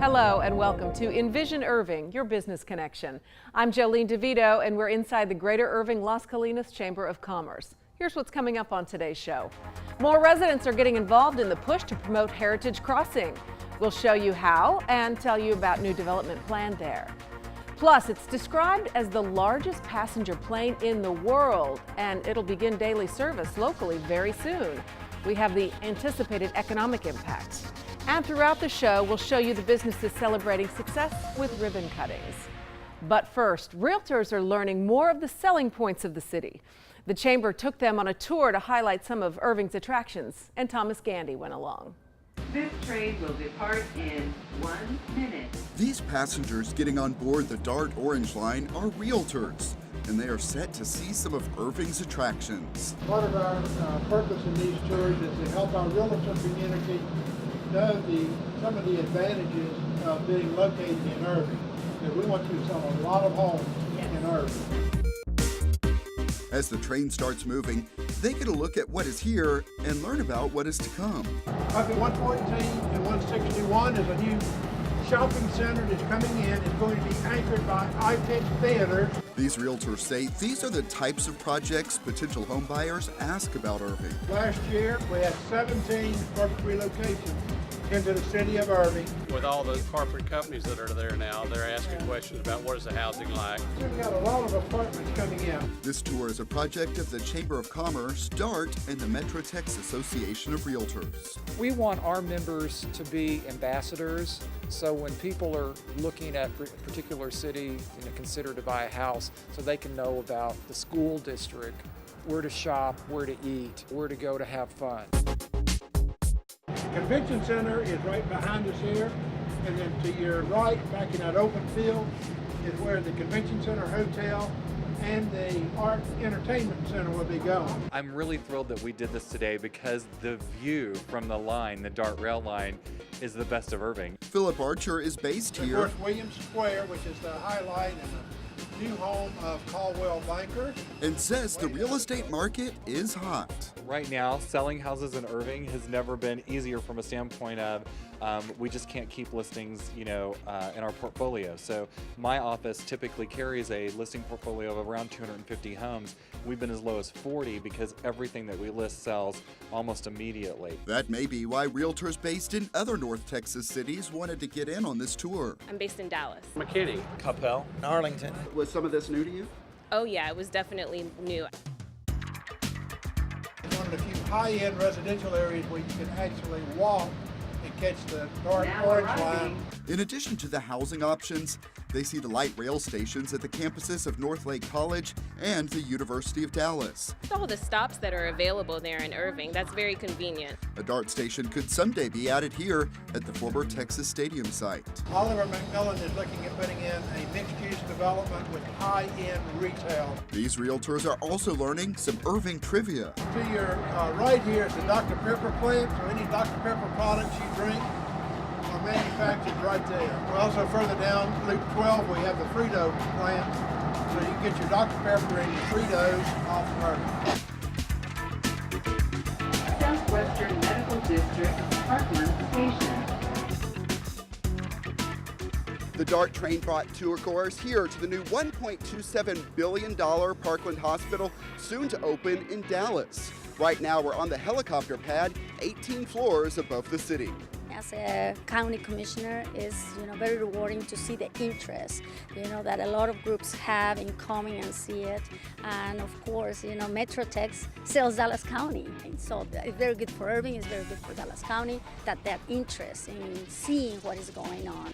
Hello and welcome to InVision Irving, your business connection. I'm Jolene DeVito and we're inside the Greater Irving Las Colinas Chamber of Commerce. Here's what's coming up on today's show. More residents are getting involved in the push to promote Heritage Crossing. We'll show you how and tell you about new development planned there. Plus, it's described as the largest passenger plane in the world, and it'll begin daily service locally very soon. We have the anticipated economic impact. And throughout the show, we'll show you the businesses celebrating success with ribbon cuttings. But first, Realtors are learning more of the selling points of the city. The Chamber took them on a tour to highlight some of Irving's attractions, and Thomas Gandy went along. This train will depart in 1 minute. These passengers getting on board the DART Orange Line are Realtors, and they are set to see some of Irving's attractions. Part of our purpose in these tours is to help our realtor community know some of the advantages of being located in Irving. Because we want to sell a lot of homes in Irving. As the train starts moving, they get a look at what is here and learn about what is to come. Up at 114 and 161 is a new shopping center that's coming in. It's going to be anchored by IPIC Theater. These realtors say these are the types of projects potential home buyers ask about Irving. Last year, we had 17 perfect relocations into the city of Irving. With all the corporate companies that are there now, they're asking questions about what is the housing like. We've got a lot of apartments coming in. This tour is a project of the Chamber of Commerce, DART, and the Metro Tex Association of Realtors. We want our members to be ambassadors, so when people are looking at a particular city, consider to buy a house, so they can know about the school district, where to shop, where to eat, where to go to have fun. The Convention Center is right behind us here, and then to your right, back in that open field, is where the Convention Center Hotel and the Art Entertainment Center will be going. I'm really thrilled that we did this today because the view from the line, the DART rail line, is the best of Irving. Philip Archer is based here. Of course, Williams Square, which is the highlight and the new home of Caldwell Banker. And says the real estate market is hot. Right now, selling houses in Irving has never been easier from a standpoint of we just can't keep listings, in our portfolio. So my office typically carries a listing portfolio of around 250 homes. We've been as low as 40 because everything that we list sells almost immediately. That may be why realtors based in other North Texas cities wanted to get in on this tour. I'm based in Dallas. McKinney. Capel. Arlington. Was some of this new to you? Oh yeah, it was definitely new. It's one of the few high-end residential areas where you can actually walk and catch the DART Orange Line. In addition to the housing options, they see the light rail stations at the campuses of North Lake College and the University of Dallas. All the stops that are available there in Irving, that's very convenient. A DART station could someday be added here at the former Texas Stadium site. Oliver McMillan is looking at putting in a mixed-use development with high-end retail. These realtors are also learning some Irving trivia. To your right here is the Dr. Pepper plant, so any Dr. Pepper products you drink are manufactured right there. We're also further down Loop 12, we have the Frito plant, so you can get your Dr. Pepper and your Fritos off Irving. Southwestern Medical District, Parkland Station. The DART train brought tourgoers here to the new $1.27 billion Parkland Hospital, soon to open in Dallas. Right now, we're on the helicopter pad, 18 floors above the city. As a county commissioner, it's very rewarding to see the interest that a lot of groups have in coming and see it, and of course Metro Tex sells Dallas County, and so it's very good for Irving. It's very good for Dallas County that interest in seeing what is going on.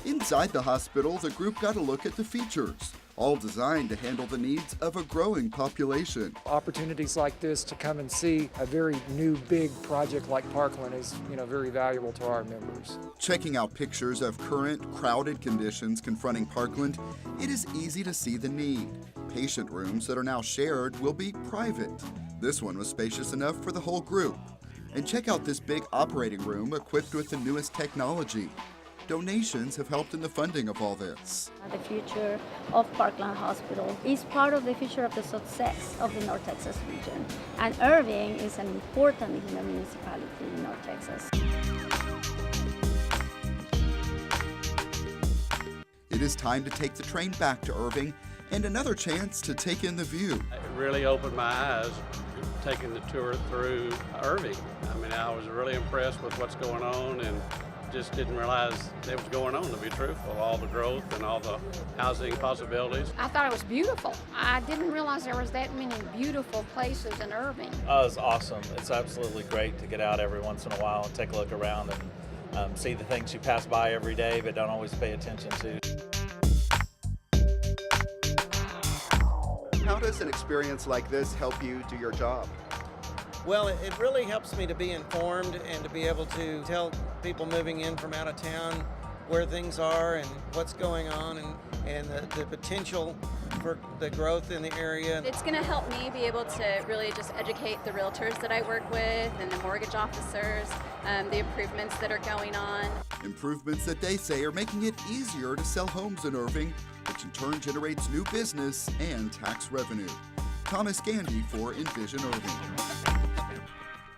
Inside the hospital, the group got a look at the features, all designed to handle the needs of a growing population. Opportunities like this to come and see a very new big project like Parkland is very valuable to our members. Checking out pictures of current crowded conditions confronting Parkland, it is easy to see the need. Patient rooms that are now shared will be private. This one was spacious enough for the whole group. And check out this big operating room equipped with the newest technology. Donations have helped in the funding of all this. The future of Parkland Hospital is part of the future of the success of the North Texas region. And Irving is an important municipality in North Texas. It is time to take the train back to Irving and another chance to take in the view. It really opened my eyes taking the tour through Irving. I mean, I was really impressed with what's going on and just didn't realize it was going on, to be truthful, all the growth and all the housing possibilities. I thought it was beautiful. I didn't realize there was that many beautiful places in Irving. Oh, it's awesome. It's absolutely great to get out every once in a while and take a look around and see the things you pass by every day but don't always pay attention to. How does an experience like this help you do your job? Well, it really helps me to be informed and to be able to tell people moving in from out of town where things are and what's going on and the potential for the growth in the area. It's going to help me be able to really just educate the realtors that I work with and the mortgage officers, the improvements that are going on. Improvements that they say are making it easier to sell homes in Irving, which in turn generates new business and tax revenue. Thomas Gandy for InVision Irving.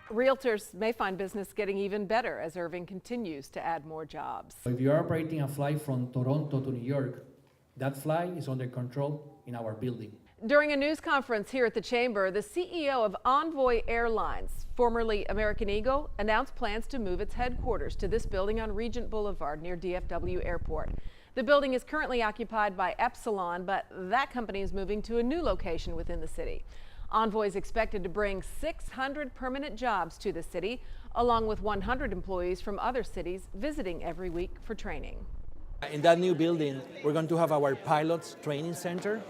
Realtors may find business getting even better as Irving continues to add more jobs. If you're operating a flight from Toronto to New York, that flight is under control in our building. During a news conference here at the Chamber, the CEO of Envoy Airlines, formerly American Eagle, announced plans to move its headquarters to this building on Regent Boulevard near DFW Airport. The building is currently occupied by Epsilon, but that company is moving to a new location within the city. Envoy is expected to bring 600 permanent jobs to the city, along with 100 employees from other cities visiting every week for training. In that new building, we're going to have our pilots training center,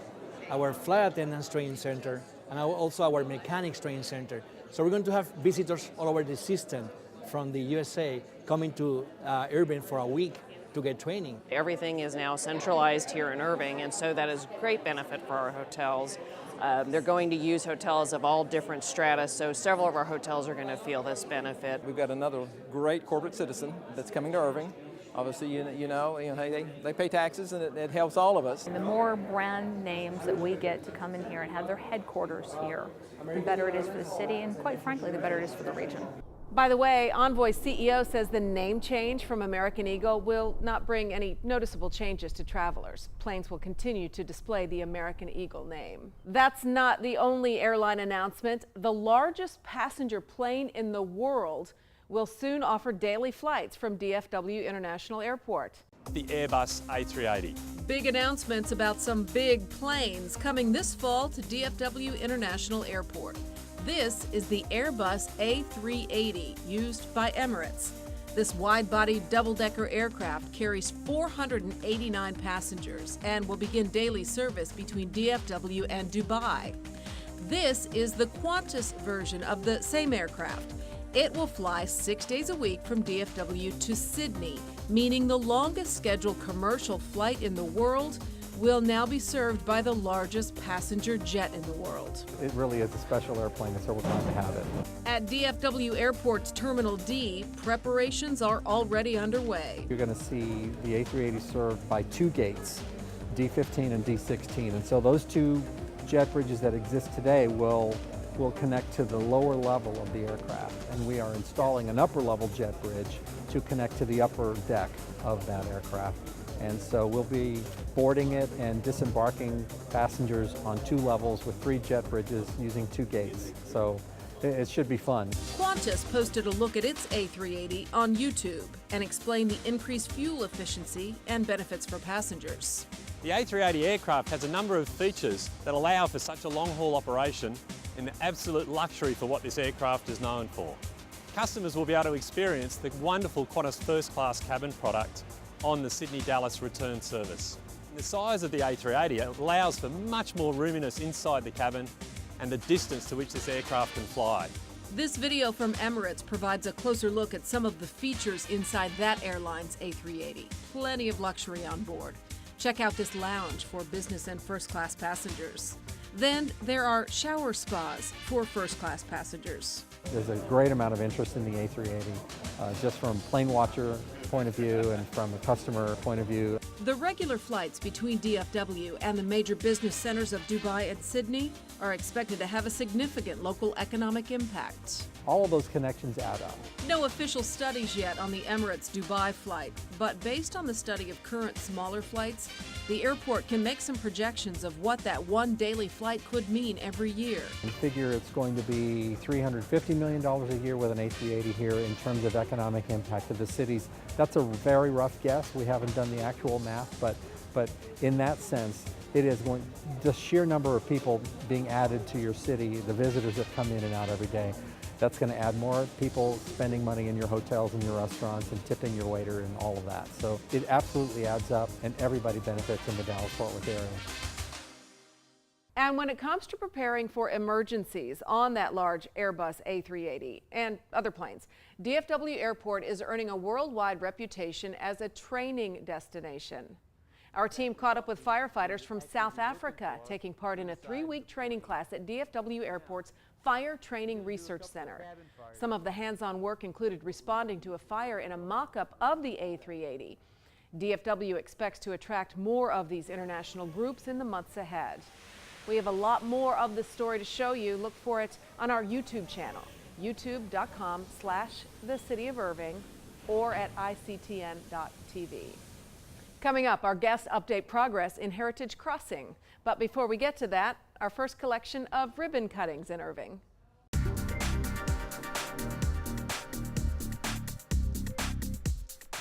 our flight attendants training center, and also our mechanics training center. So we're going to have visitors all over the system from the USA coming to Irving for a week to get training. Everything is now centralized here in Irving, and so that is great benefit for our hotels. They're going to use hotels of all different strata, so several of our hotels are going to feel this benefit. We've got another great corporate citizen that's coming to Irving. Obviously, they pay taxes, and it helps all of us. And the more brand names that we get to come in here and have their headquarters here, the better it is for the city, and quite frankly, the better it is for the region. By the way, Envoy's CEO says the name change from American Eagle will not bring any noticeable changes to travelers. Planes will continue to display the American Eagle name. That's not the only airline announcement. The largest passenger plane in the world will soon offer daily flights from DFW International Airport. The Airbus A380. Big announcements about some big planes coming this fall to DFW International Airport. This is the Airbus A380 used by Emirates. This wide-body double-decker aircraft carries 489 passengers and will begin daily service between DFW and Dubai. This is the Qantas version of the same aircraft. It will fly 6 days a week from DFW to Sydney, meaning the longest scheduled commercial flight in the world will now be served by the largest passenger jet in the world. It really is a special airplane, and so we're glad to have it. At DFW Airport's Terminal D, preparations are already underway. You're going to see the A380 served by two gates, D15 and D16, and so those two jet bridges that exist today will connect to the lower level of the aircraft, and we are installing an upper level jet bridge to connect to the upper deck of that aircraft. And so we'll be boarding it and disembarking passengers on two levels with three jet bridges using two gates. So it should be fun. Qantas posted a look at its A380 on YouTube and explained the increased fuel efficiency and benefits for passengers. The A380 aircraft has a number of features that allow for such a long-haul operation in the absolute luxury for what this aircraft is known for. Customers will be able to experience the wonderful Qantas first-class cabin product on the Sydney-Dallas return service. The size of the A380 allows for much more roominess inside the cabin and the distance to which this aircraft can fly. This video from Emirates provides a closer look at some of the features inside that airline's A380. Plenty of luxury on board. Check out this lounge for business and first-class passengers. Then there are shower spas for first-class passengers. There's a great amount of interest in the A380, just from plane watcher point of view and from a customer point of view. The regular flights between DFW and the major business centers of Dubai and Sydney are expected to have a significant local economic impact. All of those connections add up. No official studies yet on the Emirates Dubai flight, but based on the study of current smaller flights, the airport can make some projections of what that one daily flight could mean every year. We figure it's going to be $350 million a year with an A380 here in terms of economic impact to the cities. That's a very rough guess. We haven't done the actual math, but in that sense, it is going, the sheer number of people being added to your city, the visitors that come in and out every day, that's going to add more people spending money in your hotels and your restaurants and tipping your waiter and all of that. So it absolutely adds up, and everybody benefits in the Dallas-Fort Worth area. And when it comes to preparing for emergencies on that large Airbus A380 and other planes, DFW Airport is earning a worldwide reputation as a training destination. Our team caught up with firefighters from South Africa, taking part in a 3-week training class at DFW Airport's Fire Training Research Center. Some of the hands-on work included responding to a fire in a mock-up of the A380. DFW expects to attract more of these international groups in the months ahead. We have a lot more of this story to show you. Look for it on our YouTube channel, youtube.com/The City of Irving, or at ictn.tv. Coming up, our guests update progress in Heritage Crossing. But before we get to that, our first collection of ribbon cuttings in Irving.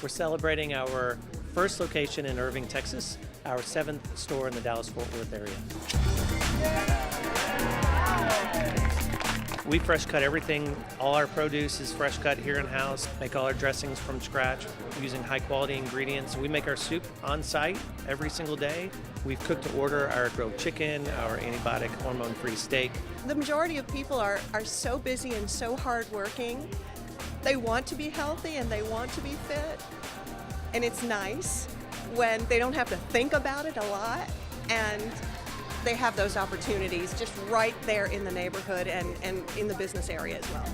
We're celebrating our first location in Irving, Texas, our 7th store in the Dallas-Fort Worth area. We fresh cut everything. All our produce is fresh cut here in-house. Make all our dressings from scratch using high-quality ingredients. We make our soup on site every single day. We've cooked to order our grilled chicken, our antibiotic hormone-free steak. The majority of people are so busy and so hardworking. They want to be healthy and they want to be fit. And it's nice when they don't have to think about it a lot and they have those opportunities just right there in the neighborhood and in the business area as well.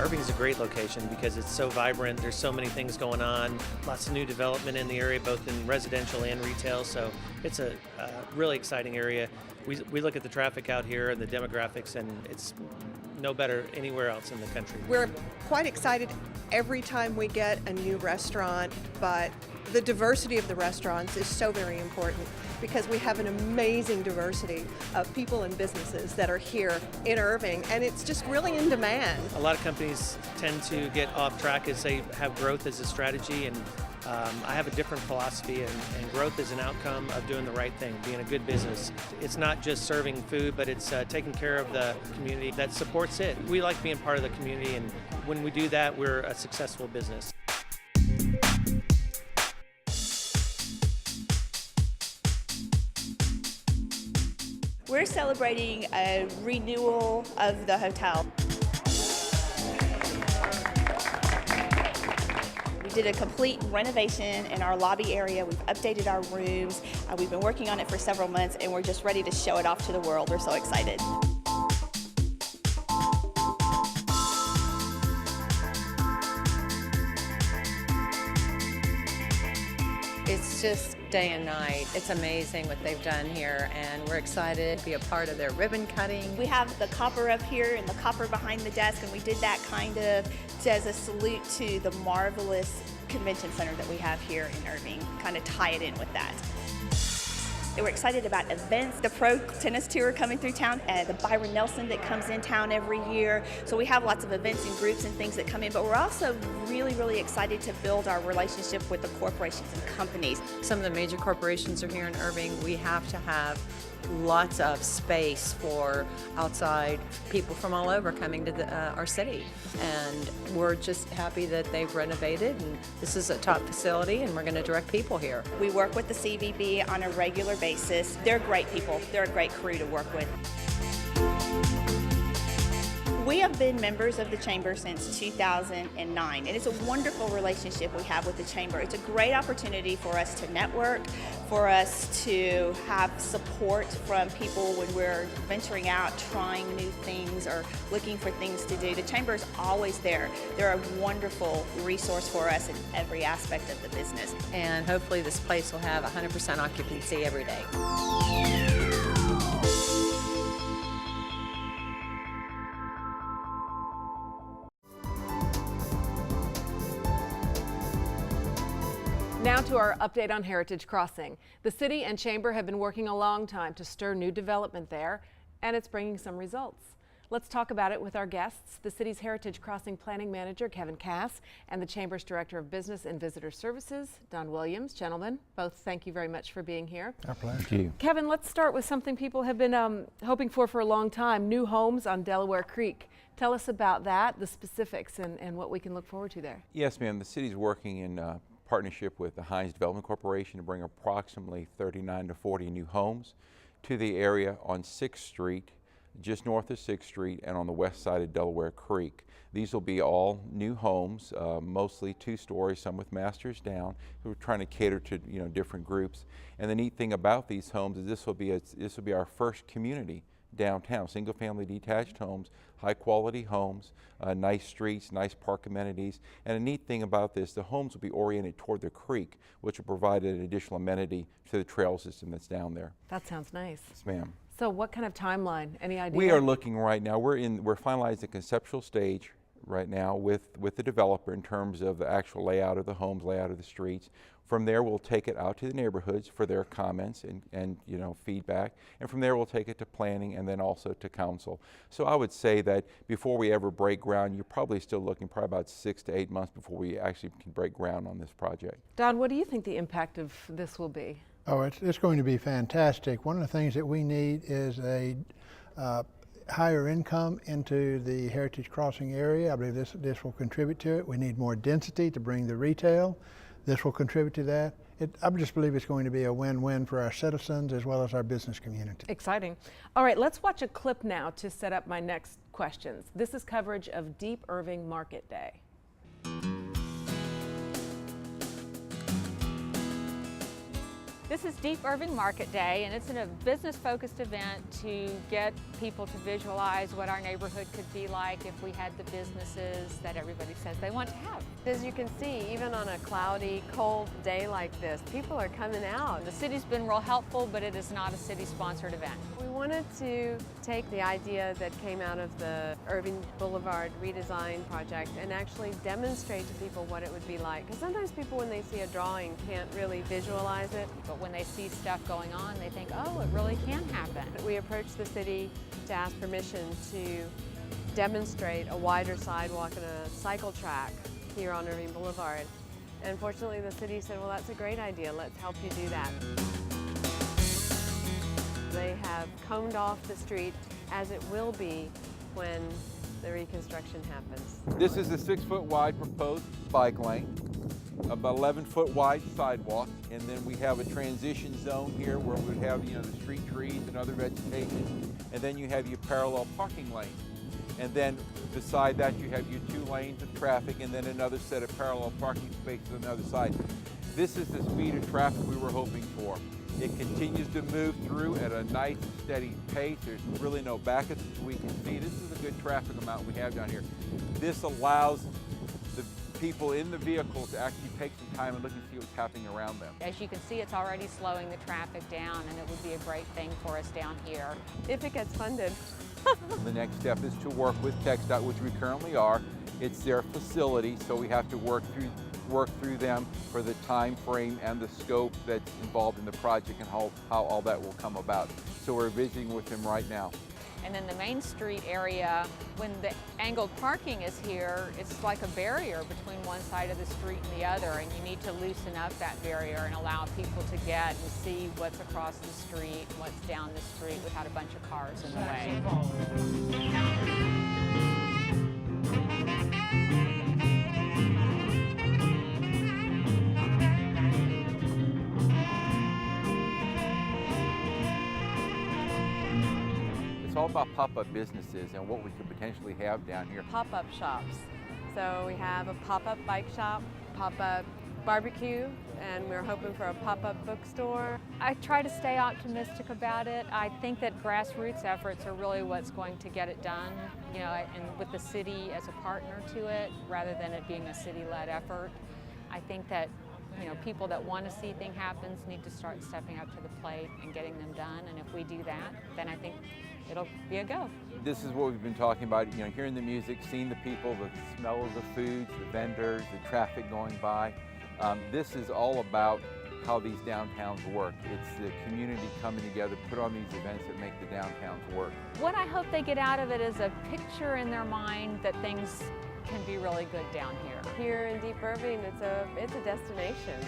Irving is a great location because it's so vibrant. There's so many things going on, lots of new development in the area, both in residential and retail. So it's a really exciting area. We look at the traffic out here and the demographics, and it's no better anywhere else in the country. We're quite excited every time we get a new restaurant, but the diversity of the restaurants is so very important because we have an amazing diversity of people and businesses that are here in Irving, and it's just really in demand. A lot of companies tend to get off track as they have growth as a strategy, and I have a different philosophy, and growth is an outcome of doing the right thing, being a good business. It's not just serving food, but it's taking care of the community that supports it. We like being part of the community, and when we do that, we're a successful business. We're celebrating a renewal of the hotel. We did a complete renovation in our lobby area. We've updated our rooms. We've been working on it for several months, and we're just ready to show it off to the world. We're so excited. It's just day and night. It's amazing what they've done here, and we're excited to be a part of their ribbon cutting. We have the copper up here and the copper behind the desk, and we did that kind of as a salute to the marvelous convention center that we have here in Irving, kind of tie it in with that. We're excited about events, the pro tennis tour coming through town, the Byron Nelson that comes in town every year. So we have lots of events and groups and things that come in, but we're also really, really excited to build our relationship with the corporations and companies. Some of the major corporations are here in Irving. We have to have lots of space for outside people from all over coming to our city, and we're just happy that they've renovated, and this is a top facility, and we're going to direct people here. We work with the CVB on a regular basis. They're great people. They're a great crew to work with. We have been members of the Chamber since 2009, and it's a wonderful relationship we have with the Chamber. It's a great opportunity for us to network, for us to have support from people when we're venturing out, trying new things or looking for things to do. The Chamber is always there. They're a wonderful resource for us in every aspect of the business. And hopefully this place will have 100% occupancy every day. Now to our update on Heritage Crossing. The city and chamber have been working a long time to stir new development there, and it's bringing some results. Let's talk about it with our guests, the city's Heritage Crossing Planning Manager, Kevin Cass, and the Chamber's Director of Business and Visitor Services, Don Williams. Gentlemen, both thank you very much for being here. Our pleasure. Thank you. Kevin, let's start with something people have been hoping for a long time, new homes on Delaware Creek. Tell us about that, the specifics, and what we can look forward to there. Yes, ma'am. The city's working in partnership with the Hines Development Corporation to bring approximately 39 to 40 new homes to the area on 6th Street, just north of 6th Street, and on the west side of Delaware Creek. These will be all new homes, mostly 2 stories, some with masters down. So we're trying to cater to different groups. And the neat thing about these homes is this will be our first community downtown, single-family detached homes, high-quality homes, nice streets, nice park amenities. And a neat thing about this, the homes will be oriented toward the creek, which will provide an additional amenity to the trail system that's down there. That sounds nice. Yes, ma'am. So what kind of timeline? Any idea? We are looking right now. We're finalizing the conceptual stage right now with the developer in terms of the actual layout of the homes, layout of the streets. From there, we'll take it out to the neighborhoods for their comments and feedback. And from there, we'll take it to planning and then also to council. So I would say that before we ever break ground, you're probably still looking probably about 6 to 8 months before we actually can break ground on this project. Don, what do you think the impact of this will be? Oh, it's going to be fantastic. One of the things that we need is a higher income into the Heritage Crossing area. I believe this will contribute to it. We need more density to bring the retail. This will contribute to that. I just believe it's going to be a win-win for our citizens as well as our business community. Exciting. All right, let's watch a clip now to set up my next questions. This is coverage of Deep Irving Market Day. This is Deep Irving Market Day, and it's a business-focused event to get people to visualize what our neighborhood could be like if we had the businesses that everybody says they want to have. As you can see, even on a cloudy, cold day like this, people are coming out. The city's been real helpful, but it is not a city-sponsored event. We wanted to take the idea that came out of the Irving Boulevard redesign project and actually demonstrate to people what it would be like. Because sometimes people, when they see a drawing, can't really visualize it. But when they see stuff going on, they think, oh, it really can happen. We approached the city to ask permission to demonstrate a wider sidewalk and a cycle track here on Irving Boulevard. And fortunately, the city said, well, that's a great idea. Let's help you do that. They have combed off the street as it will be when the reconstruction happens. This is a 6-foot wide proposed bike lane, about 11-foot wide sidewalk, and then we have a transition zone here where we have the street trees and other vegetation, and then you have your parallel parking lane. And then beside that you have your 2 lanes of traffic and then another set of parallel parking spaces on the other side. This is the speed of traffic we were hoping for. It continues to move through at a nice steady pace. There's really no backups as we can see. This is a good traffic amount we have down here. This allows the people in the vehicles to actually take some time and look and see what's happening around them. As you can see, it's already slowing the traffic down, and it would be a great thing for us down here. If it gets funded. The next step is to work with TxDOT, which we currently are. It's their facility, so we have to work through them for the time frame and the scope that's involved in the project and how all that will come about. So we're visiting with them right now. And then the Main Street area, when the angled parking is here, it's like a barrier between one side of the street and the other, and you need to loosen up that barrier and allow people to get and see what's across the street, what's down the street without a bunch of cars in the way. what about pop-up businesses and what we could potentially have down here? Pop-up shops. So we have a pop-up bike shop, pop-up barbecue, and we're hoping for a pop-up bookstore. I try to stay optimistic about it. I think that grassroots efforts are really what's going to get it done, you know, and with the city as a partner to it, rather than it being a city-led effort. I think that, you know, people that want to see things happen need to start stepping up to the plate and getting them done. And if we do that, then I think it'll be a go. This is what we've been talking about, you know, hearing the music, seeing the people, the smell of the foods, the vendors, the traffic going by. This is all about how these downtowns work. It's the community coming together, put on these events that make the downtowns work. What I hope they get out of it is a picture in their mind that things can be really good down here. Here in Deep Irving, it's a destination.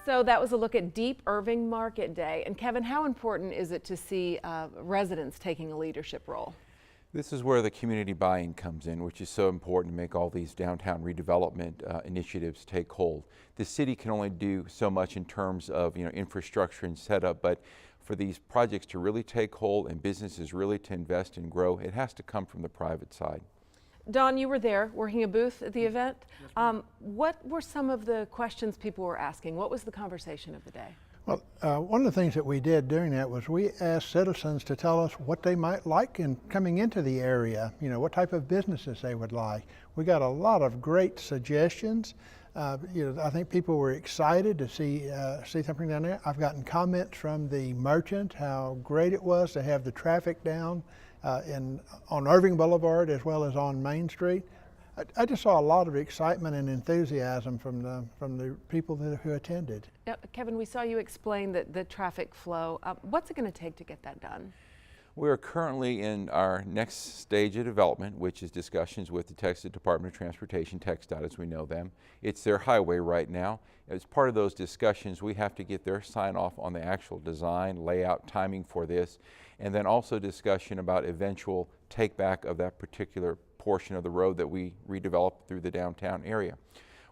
So that was a look at Deep Irving Market Day. And Kevin, how important is it to see residents taking a leadership role? This is where the community buy-in comes in, which is so important to make all these downtown redevelopment initiatives take hold. The city can only do so much in terms of, you know, infrastructure and setup, but for these projects to really take hold and businesses really to invest and grow, it has to come from the private side. Don, you were there working a booth at the event. What were some of the questions people were asking? What was the conversation of the day? Well, one of the things that we did during that was we asked citizens to tell us what they might like in coming into the area, you know, what type of businesses they would like. We got a lot of great suggestions. You know, I think people were excited to see something down there. I've gotten comments from the merchant how great it was to have the traffic down on Irving Boulevard as well as on Main Street. I just saw a lot of excitement and enthusiasm from the people who attended. Now, Kevin, we saw you explain the traffic flow. What's it going to take to get that done? We're currently in our next stage of development, which is discussions with the Texas Department of Transportation, TxDOT as we know them. It's their highway right now. As part of those discussions, we have to get their sign off on the actual design, layout, timing for this, and then also discussion about eventual take back of that particular portion of the road that we redeveloped through the downtown area.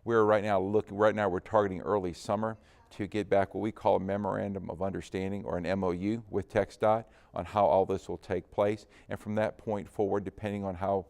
We're right now we're targeting early summer to get back what we call a memorandum of understanding, or an MOU, with TxDOT on how all this will take place. And from that point forward, depending on how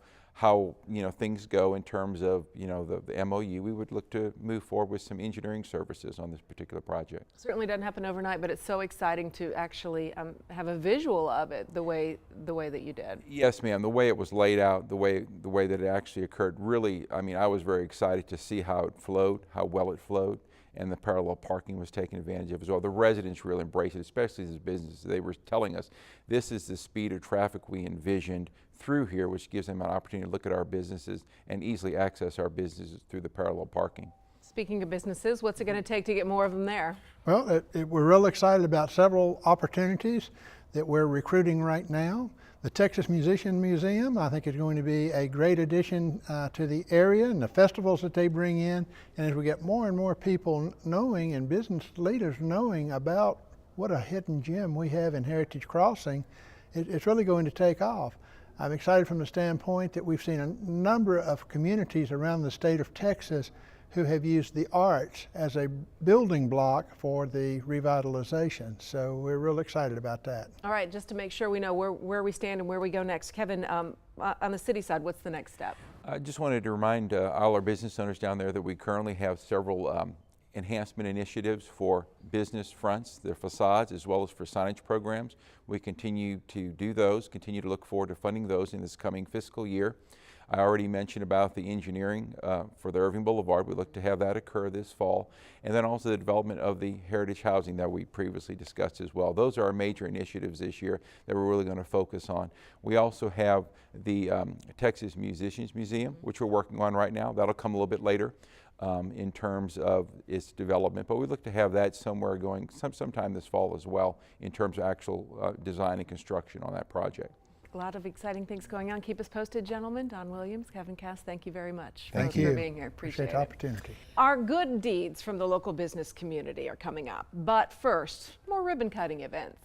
you know things go in terms of, you know, the MOU, we would look to move forward with some engineering services on this particular project. Certainly doesn't happen overnight, but it's so exciting to actually have a visual of it the way that you did. Yes, ma'am. The way it was laid out, the way that it actually occurred, really, I mean, I was very excited to see how it flowed, how well it flowed, and the parallel parking was taken advantage of as well. The residents really embraced it, especially as businesses. They were telling us this is the speed of traffic we envisioned through here, which gives them an opportunity to look at our businesses and easily access our businesses through the parallel parking. Speaking of businesses, what's it going to take to get more of them there? Well, we're real excited about several opportunities that we're recruiting right now. The Texas Musician Museum, I think, is going to be a great addition to the area, and the festivals that they bring in. And as we get more and more people knowing, and business leaders knowing about what a hidden gem we have in Heritage Crossing, it's really going to take off. I'm excited from the standpoint that we've seen a number of communities around the state of Texas who have used the arts as a building block for the revitalization. So we're real excited about that. All right, just to make sure we know where we stand and where we go next. Kevin, on the city side, what's the next step? I just wanted to remind all our business owners down there that we currently have several enhancement initiatives for business fronts, their facades, as well as for signage programs. We continue to do those, continue to look forward to funding those in this coming fiscal year. I already mentioned about the engineering for the Irving Boulevard. We look to have that occur this fall. And then also the development of the heritage housing that we previously discussed as well. Those are our major initiatives this year that we're really going to focus on. We also have the Texas Musicians Museum, which we're working on right now. That'll come a little bit later in terms of its development. But we look to have that somewhere going sometime this fall as well in terms of actual design and construction on that project. A lot of exciting things going on. Keep us posted, gentlemen. Don Williams, Kevin Cass, thank you very much for being here. Appreciate the opportunity. Our good deeds from the local business community are coming up. But first, more ribbon cutting events.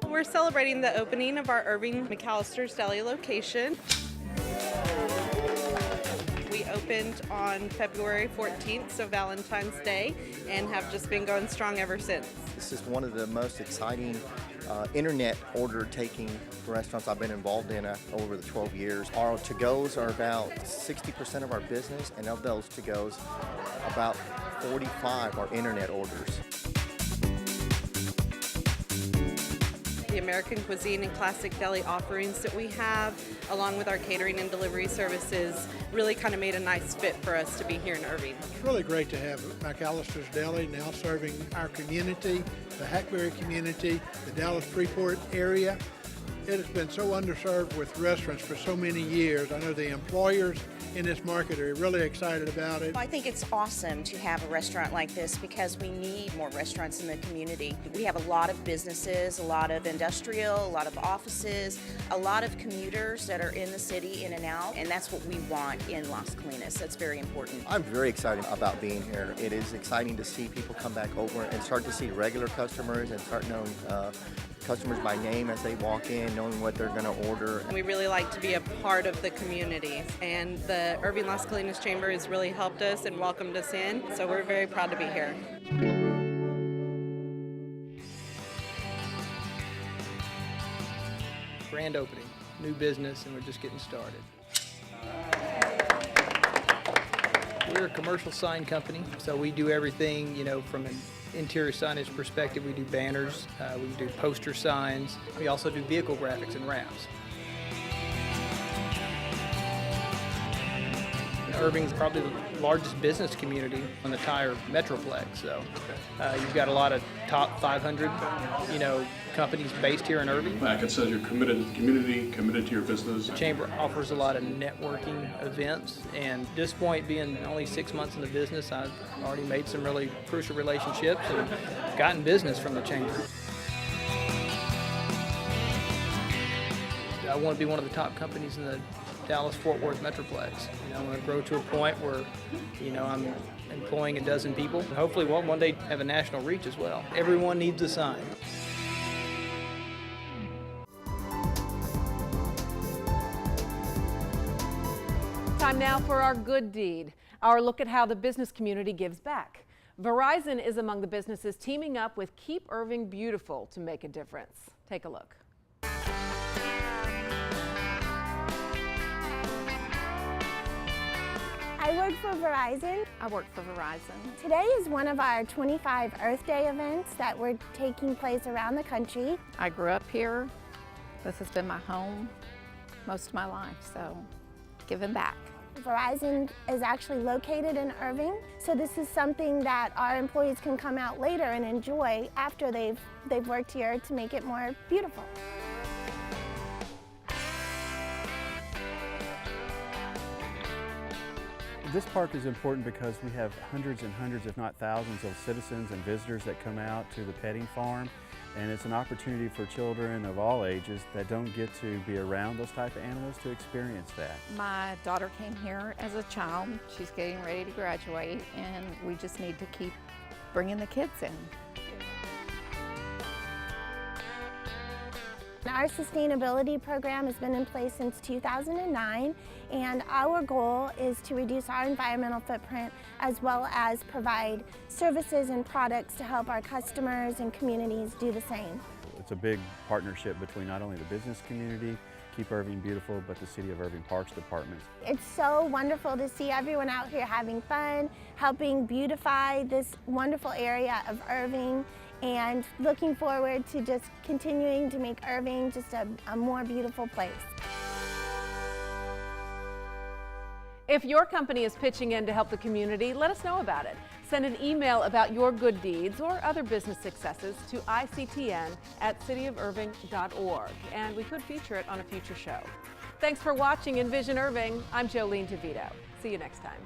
We're celebrating the opening of our Irving McAllister's Deli location. We opened opened on February 14th, so Valentine's Day, and have just been going strong ever since. This is one of the most exciting internet order taking restaurants I've been involved in over the 12 years. Our to-goes are about 60% of our business, and of those to-goes, about 45 are internet orders. The American cuisine and classic deli offerings that we have, along with our catering and delivery services, really kind of made a nice fit for us to be here in Irving. It's really great to have McAllister's Deli now serving our community, the Hackberry community, the Dallas Freeport area. It has been so underserved with restaurants for so many years. I know the employers in this market are really excited about it. I think it's awesome to have a restaurant like this because we need more restaurants in the community. We have a lot of businesses, a lot of industrial, a lot of offices, a lot of commuters that are in the city in and out, and that's what we want in Las Colinas. That's very important. I'm very excited about being here. It is exciting to see people come back over and start to see regular customers and start knowing customers by name as they walk in, knowing what they're going to order. We really like to be a part of the community, and the Irving Las Colinas Chamber has really helped us and welcomed us in, so we're very proud to be here. Grand opening, new business, and we're just getting started. We're a commercial sign company, so we do everything, from an interior signage perspective. We do banners, we do poster signs. We also do vehicle graphics and wraps. Irving's probably the largest business community in the entire Metroplex, so you've got a lot of top 500, companies based here in Irving. It says you're committed to the community, committed to your business. The Chamber offers a lot of networking events, and at this point, being only 6 months in the business, I've already made some really crucial relationships and gotten business from the Chamber. I want to be one of the top companies in the Dallas-Fort Worth Metroplex. I want to grow to a point where, I'm employing a dozen people. And hopefully we'll one day have a national reach as well. Everyone needs a sign. Time now for our good deed, our look at how the business community gives back. Verizon is among the businesses teaming up with Keep Irving Beautiful to make a difference. Take a look. I work for Verizon. I work for Verizon. Today is one of our 25 Earth Day events that were taking place around the country. I grew up here. This has been my home most of my life, so giving back. Verizon is actually located in Irving, so this is something that our employees can come out later and enjoy after they've worked here to make it more beautiful. This park is important because we have hundreds and hundreds, if not thousands, of citizens and visitors that come out to the petting farm. And it's an opportunity for children of all ages that don't get to be around those type of animals to experience that. My daughter came here as a child. She's getting ready to graduate, and we just need to keep bringing the kids in. Our sustainability program has been in place since 2009, and our goal is to reduce our environmental footprint as well as provide services and products to help our customers and communities do the same. It's a big partnership between not only the business community, Keep Irving Beautiful, but the City of Irving Parks Department. It's so wonderful to see everyone out here having fun, helping beautify this wonderful area of Irving, and looking forward to just continuing to make Irving just a more beautiful place. If your company is pitching in to help the community, let us know about it. Send an email about your good deeds or other business successes to ictn@cityofirving.org, and we could feature it on a future show. Thanks for watching InVision Irving. I'm Jolene DeVito. See you next time.